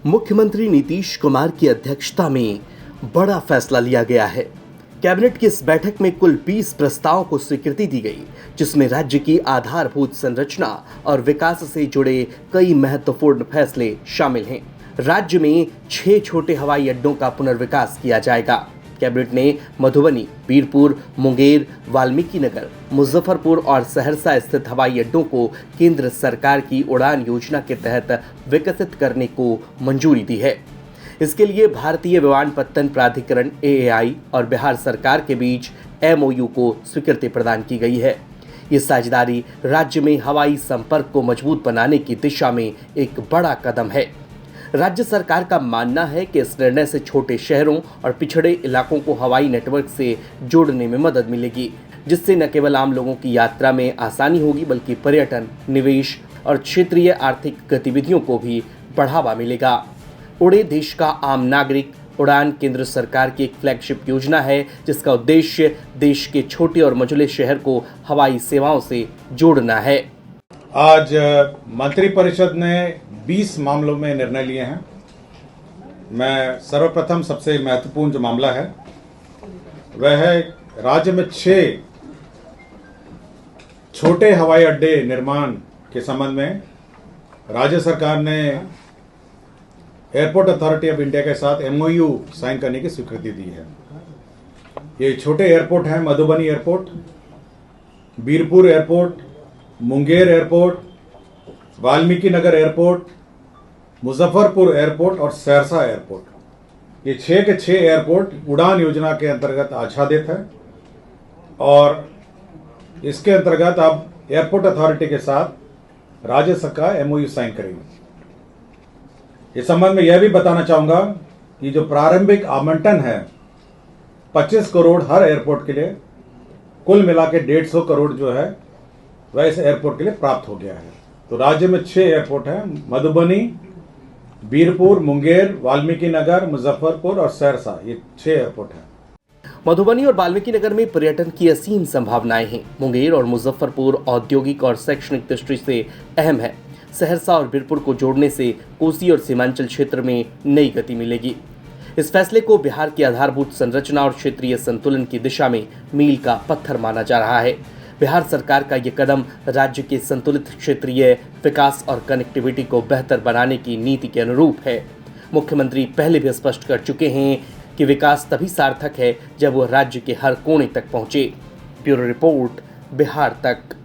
मुख्यमंत्री नीतीश कुमार की अध्यक्षता में बड़ा फैसला लिया गया है। कैबिनेट की इस बैठक में कुल 20 प्रस्तावों को स्वीकृति दी गई, जिसमें राज्य की आधारभूत संरचना और विकास से जुड़े कई महत्वपूर्ण फैसले शामिल हैं। राज्य में 6 छोटे हवाई अड्डों का पुनर्विकास किया जाएगा। कैबिनेट ने मधुबनी, बीरपुर, मुंगेर, वाल्मीकिनगर, मुजफ्फरपुर और सहरसा स्थित हवाई अड्डों को केंद्र सरकार की उड़ान योजना के तहत विकसित करने को मंजूरी दी है। इसके लिए भारतीय विमानपत्तन प्राधिकरण AAI और बिहार सरकार के बीच MOU को स्वीकृति प्रदान की गई है। ये साझेदारी राज्य में हवाई संपर्क को मजबूत बनाने की दिशा में एक बड़ा कदम है। राज्य सरकार का मानना है कि इस निर्णय से छोटे शहरों और पिछड़े इलाकों को हवाई नेटवर्क से जोड़ने में मदद मिलेगी, जिससे न केवल आम लोगों की यात्रा में आसानी होगी, बल्कि पर्यटन, निवेश और क्षेत्रीय आर्थिक गतिविधियों को भी बढ़ावा मिलेगा। उड़े देश का आम नागरिक उड़ान केंद्र सरकार की एक फ्लैगशिप योजना है, जिसका उद्देश्य देश के छोटे और मझोले शहर को हवाई सेवाओं से जोड़ना है। आज मंत्रिपरिषद ने 20 मामलों में निर्णय लिए हैं। मैं सर्वप्रथम सबसे महत्वपूर्ण जो मामला है वह है राज्य में 6 छोटे हवाई अड्डे निर्माण के संबंध में राज्य सरकार ने एयरपोर्ट अथॉरिटी ऑफ इंडिया के साथ MOU साइन करने की स्वीकृति दी है। ये छोटे एयरपोर्ट हैं Madhubani airport, Birpur airport, Munger airport, Valmikinagar airport, Muzaffarpur airport और सहरसा एयरपोर्ट। ये 6 के 6 एयरपोर्ट उड़ान योजना के अंतर्गत आच्छादित है और इसके अंतर्गत अब एयरपोर्ट अथॉरिटी के साथ राज्य सरकार MOU साइन करेगी। इस संबंध में यह भी बताना चाहूंगा कि जो प्रारंभिक आवंटन है 25 करोड़ हर एयरपोर्ट के लिए, कुल मिला के 150 करोड़ जो है वह इस एयरपोर्ट के लिए प्राप्त हो गया है। तो राज्य में 6 एयरपोर्ट हैं, मधुबनी, बीरपुर, मुंगेर, वाल्मीकिनगर, मुजफ्फरपुर और सहरसा, ये 6 एयरपोर्ट हैं। मधुबनी और वाल्मीकिनगर में पर्यटन की असीम संभावनाएं हैं। मुंगेर और मुजफ्फरपुर औद्योगिक और शैक्षणिक दृष्टि से अहम है। सहरसा और बीरपुर को जोड़ने से कोसी और सीमांचल क्षेत्र में नई गति मिलेगी। इस फैसले को बिहार की आधारभूत संरचना और क्षेत्रीय संतुलन की दिशा में मील का पत्थर माना जा रहा है। बिहार सरकार का ये कदम राज्य के संतुलित क्षेत्रीय विकास और कनेक्टिविटी को बेहतर बनाने की नीति के अनुरूप है। मुख्यमंत्री पहले भी स्पष्ट कर चुके हैं कि विकास तभी सार्थक है जब वह राज्य के हर कोने तक पहुंचे। ब्यूरो रिपोर्ट, बिहार तक।